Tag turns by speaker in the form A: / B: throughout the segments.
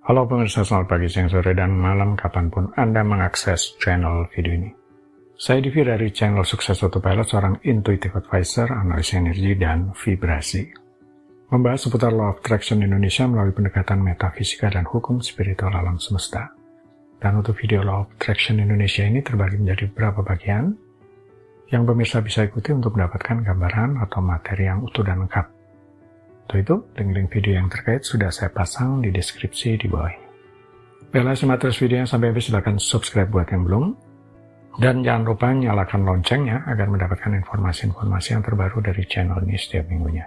A: Halo pemirsa, selamat pagi, siang, sore, dan malam kapanpun Anda mengakses channel video ini. Saya Divi dari channel Sukses Autopilot, seorang intuitive advisor, analis energi, dan vibrasi. Membahas seputar Law of Attraction Indonesia melalui pendekatan metafisika dan hukum spiritual alam semesta. Dan untuk video Law of Attraction Indonesia ini terbagi menjadi beberapa bagian yang pemirsa bisa ikuti untuk mendapatkan gambaran atau materi yang utuh dan lengkap. Untuk itu, link-link video yang terkait sudah saya pasang di deskripsi di bawah ini. Bila simak terus videonya sampai habis, silahkan subscribe buat yang belum. Dan jangan lupa nyalakan loncengnya agar mendapatkan informasi-informasi yang terbaru dari channel ini setiap minggunya.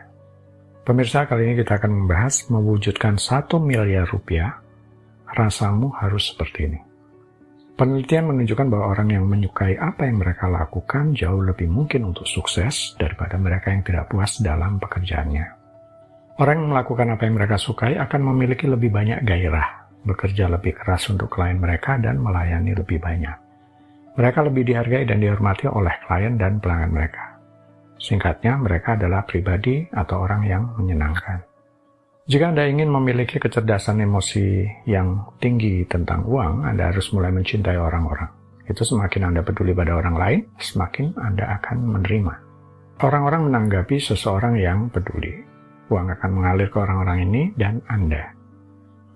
A: Pemirsa, kali ini kita akan membahas mewujudkan 1 miliar rupiah, rasamu harus seperti ini. Penelitian menunjukkan bahwa orang yang menyukai apa yang mereka lakukan jauh lebih mungkin untuk sukses daripada mereka yang tidak puas dalam pekerjaannya. Orang yang melakukan apa yang mereka sukai akan memiliki lebih banyak gairah, bekerja lebih keras untuk klien mereka, dan melayani lebih banyak. Mereka lebih dihargai dan dihormati oleh klien dan pelanggan mereka. Singkatnya, mereka adalah pribadi atau orang yang menyenangkan. Jika Anda ingin memiliki kecerdasan emosi yang tinggi tentang uang, Anda harus mulai mencintai orang-orang. Itu semakin Anda peduli pada orang lain, semakin Anda akan menerima. Orang-orang menanggapi seseorang yang peduli. Uang akan mengalir ke orang-orang ini dan Anda.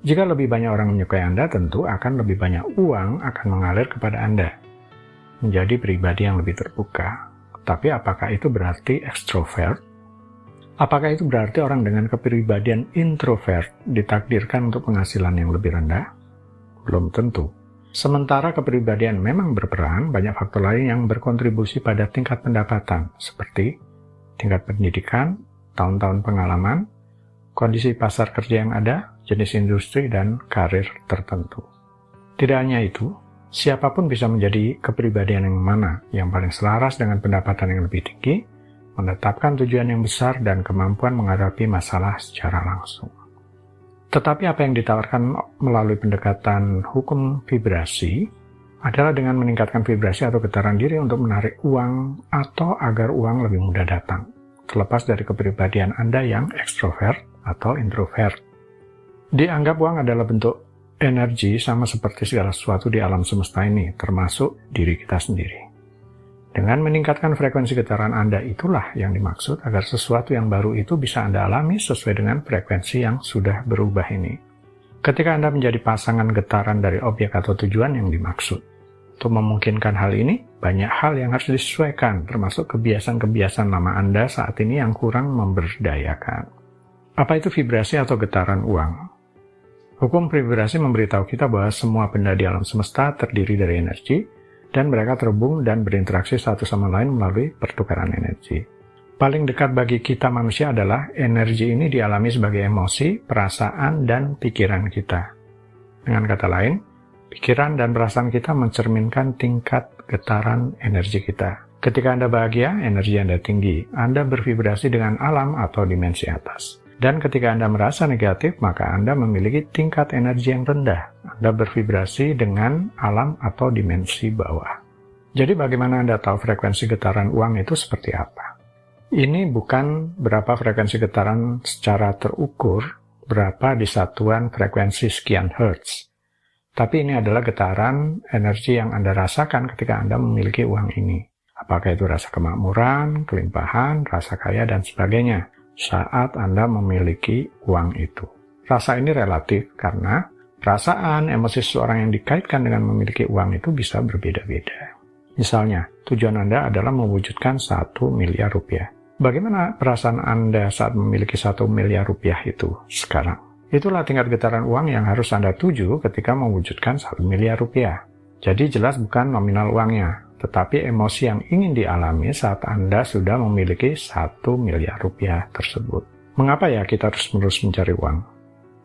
A: Jika lebih banyak orang menyukai Anda, tentu akan lebih banyak uang akan mengalir kepada Anda. Menjadi pribadi yang lebih terbuka. Tapi apakah itu berarti ekstrovert? Apakah itu berarti orang dengan kepribadian introvert ditakdirkan untuk penghasilan yang lebih rendah? Belum tentu. Sementara kepribadian memang berperan, banyak faktor lain yang berkontribusi pada tingkat pendapatan, seperti tingkat pendidikan, tahun-tahun pengalaman, kondisi pasar kerja yang ada, jenis industri, dan karir tertentu. Tidak hanya itu, siapapun bisa menjadi kepribadian yang mana yang paling selaras dengan pendapatan yang lebih tinggi, menetapkan tujuan yang besar, dan kemampuan menghadapi masalah secara langsung. Tetapi apa yang ditawarkan melalui pendekatan hukum vibrasi adalah dengan meningkatkan vibrasi atau getaran diri untuk menarik uang atau agar uang lebih mudah datang, terlepas dari kepribadian Anda yang ekstrovert atau introvert. Dianggap uang adalah bentuk energi sama seperti segala sesuatu di alam semesta ini, termasuk diri kita sendiri. Dengan meningkatkan frekuensi getaran Anda, itulah yang dimaksud agar sesuatu yang baru itu bisa Anda alami sesuai dengan frekuensi yang sudah berubah ini. Ketika Anda menjadi pasangan getaran dari objek atau tujuan yang dimaksud. Untuk memungkinkan hal ini, banyak hal yang harus disesuaikan, termasuk kebiasaan-kebiasaan lama Anda saat ini yang kurang memberdayakan. Apa itu vibrasi atau getaran uang? Hukum vibrasi memberitahu kita bahwa semua benda di alam semesta terdiri dari energi, dan mereka terhubung dan berinteraksi satu sama lain melalui pertukaran energi. Paling dekat bagi kita manusia adalah energi ini dialami sebagai emosi, perasaan, dan pikiran kita. Dengan kata lain, pikiran dan perasaan kita mencerminkan tingkat getaran energi kita. Ketika Anda bahagia, energi Anda tinggi. Anda bervibrasi dengan alam atau dimensi atas. Dan ketika Anda merasa negatif, maka Anda memiliki tingkat energi yang rendah. Anda bervibrasi dengan alam atau dimensi bawah. Jadi bagaimana Anda tahu frekuensi getaran uang itu seperti apa? Ini bukan berapa frekuensi getaran secara terukur, berapa di satuan frekuensi sekian hertz. Tapi ini adalah getaran energi yang Anda rasakan ketika Anda memiliki uang ini. Apakah itu rasa kemakmuran, kelimpahan, rasa kaya, dan sebagainya saat Anda memiliki uang itu. Rasa ini relatif karena perasaan, emosi seseorang yang dikaitkan dengan memiliki uang itu bisa berbeda-beda. Misalnya, tujuan Anda adalah mewujudkan 1 miliar rupiah. Bagaimana perasaan Anda saat memiliki 1 miliar rupiah itu sekarang? Itulah tingkat getaran uang yang harus Anda tuju ketika mewujudkan 1 miliar rupiah. Jadi jelas bukan nominal uangnya, tetapi emosi yang ingin dialami saat Anda sudah memiliki 1 miliar rupiah tersebut. Mengapa ya kita terus-menerus mencari uang?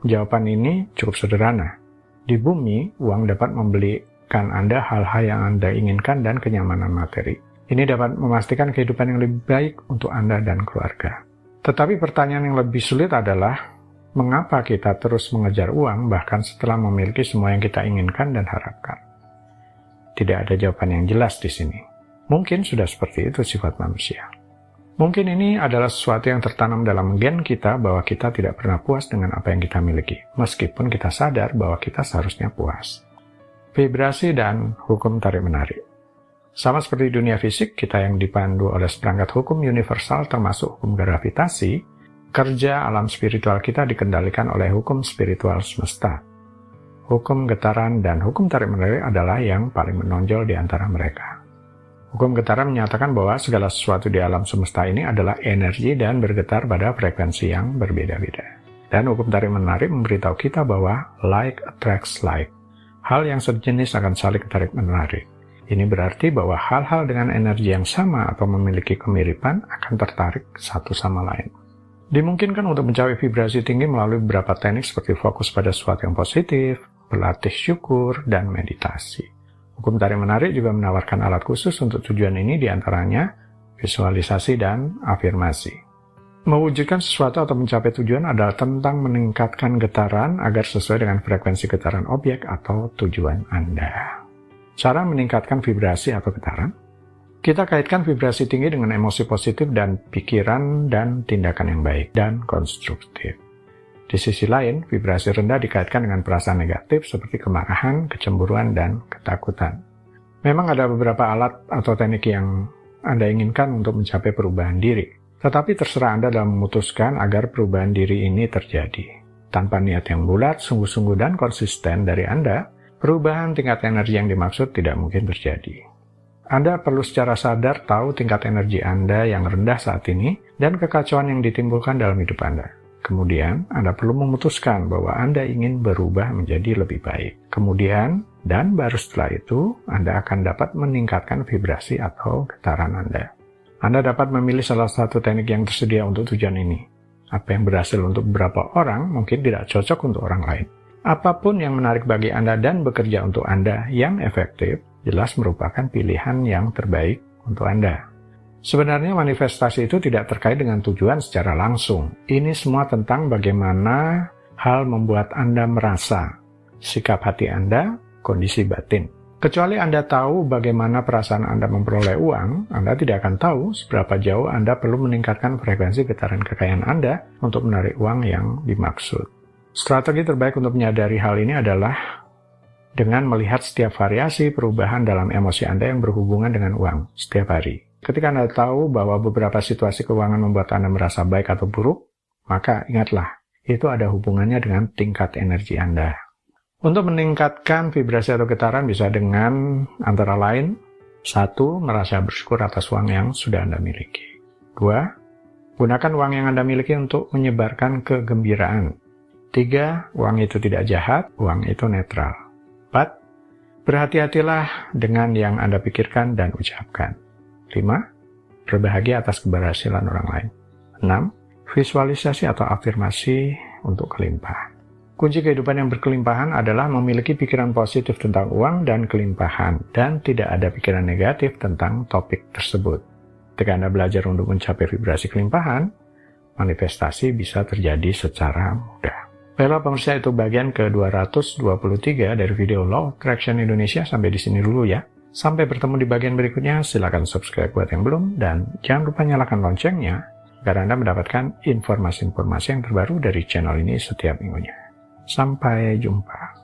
A: Jawaban ini cukup sederhana. Di bumi, uang dapat membelikan Anda hal-hal yang Anda inginkan dan kenyamanan materi. Ini dapat memastikan kehidupan yang lebih baik untuk Anda dan keluarga. Tetapi pertanyaan yang lebih sulit adalah, mengapa kita terus mengejar uang bahkan setelah memiliki semua yang kita inginkan dan harapkan? Tidak ada jawaban yang jelas di sini. Mungkin sudah seperti itu sifat manusia. Mungkin ini adalah sesuatu yang tertanam dalam gen kita bahwa kita tidak pernah puas dengan apa yang kita miliki, meskipun kita sadar bahwa kita seharusnya puas. Vibrasi dan hukum tarik-menarik. Sama seperti dunia fisik, kita yang dipandu oleh seperangkat hukum universal termasuk hukum gravitasi, kerja alam spiritual kita dikendalikan oleh hukum spiritual semesta. Hukum getaran dan hukum tarik-menarik adalah yang paling menonjol di antara mereka. Hukum getaran menyatakan bahwa segala sesuatu di alam semesta ini adalah energi dan bergetar pada frekuensi yang berbeda-beda. Dan hukum tarik-menarik memberitahu kita bahwa like attracts like. Hal yang sejenis akan saling tarik-menarik. Ini berarti bahwa hal-hal dengan energi yang sama atau memiliki kemiripan akan tertarik satu sama lain. Dimungkinkan untuk mencapai vibrasi tinggi melalui beberapa teknik seperti fokus pada sesuatu yang positif, berlatih syukur, dan meditasi. Hukum tarik-menarik juga menawarkan alat khusus untuk tujuan ini, diantaranya visualisasi dan afirmasi. Mewujudkan sesuatu atau mencapai tujuan adalah tentang meningkatkan getaran agar sesuai dengan frekuensi getaran objek atau tujuan Anda. Cara meningkatkan vibrasi atau getaran? Kita kaitkan vibrasi tinggi dengan emosi positif dan pikiran dan tindakan yang baik dan konstruktif. Di sisi lain, vibrasi rendah dikaitkan dengan perasaan negatif seperti kemarahan, kecemburuan, dan ketakutan. Memang ada beberapa alat atau teknik yang Anda inginkan untuk mencapai perubahan diri, tetapi terserah Anda dalam memutuskan agar perubahan diri ini terjadi. Tanpa niat yang bulat, sungguh-sungguh, dan konsisten dari Anda, perubahan tingkat energi yang dimaksud tidak mungkin terjadi. Anda perlu secara sadar tahu tingkat energi Anda yang rendah saat ini dan kekacauan yang ditimbulkan dalam hidup Anda. Kemudian, Anda perlu memutuskan bahwa Anda ingin berubah menjadi lebih baik. Kemudian, dan baru setelah itu, Anda akan dapat meningkatkan vibrasi atau getaran Anda. Anda dapat memilih salah satu teknik yang tersedia untuk tujuan ini. Apa yang berhasil untuk beberapa orang mungkin tidak cocok untuk orang lain. Apapun yang menarik bagi Anda dan bekerja untuk Anda yang efektif, jelas merupakan pilihan yang terbaik untuk Anda. Sebenarnya manifestasi itu tidak terkait dengan tujuan secara langsung. Ini semua tentang bagaimana hal membuat Anda merasa, sikap hati Anda, kondisi batin. Kecuali Anda tahu bagaimana perasaan Anda memperoleh uang, Anda tidak akan tahu seberapa jauh Anda perlu meningkatkan frekuensi getaran kekayaan Anda untuk menarik uang yang dimaksud. Strategi terbaik untuk menyadari hal ini adalah dengan melihat setiap variasi perubahan dalam emosi Anda yang berhubungan dengan uang setiap hari. Ketika Anda tahu bahwa beberapa situasi keuangan membuat Anda merasa baik atau buruk, maka ingatlah, itu ada hubungannya dengan tingkat energi Anda. Untuk meningkatkan vibrasi atau getaran bisa dengan antara lain, 1. Merasa bersyukur atas uang yang sudah Anda miliki. 2. Gunakan uang yang Anda miliki untuk menyebarkan kegembiraan. 3. Uang itu tidak jahat, uang itu netral. 4. Berhati-hatilah dengan yang Anda pikirkan dan ucapkan. 5. Berbahagia atas keberhasilan orang lain. 6. Visualisasi atau afirmasi untuk kelimpahan. Kunci kehidupan yang berkelimpahan adalah memiliki pikiran positif tentang uang dan kelimpahan, dan tidak ada pikiran negatif tentang topik tersebut. Ketika Anda belajar untuk mencapai vibrasi kelimpahan, manifestasi bisa terjadi secara mudah. Baiklah pemirsa, itu bagian ke-223 dari video Law of Attraction Indonesia. Sampai di sini dulu ya. Sampai bertemu di bagian berikutnya. Silakan subscribe buat yang belum, dan jangan lupa nyalakan loncengnya agar Anda mendapatkan informasi-informasi yang terbaru dari channel ini setiap minggunya. Sampai jumpa.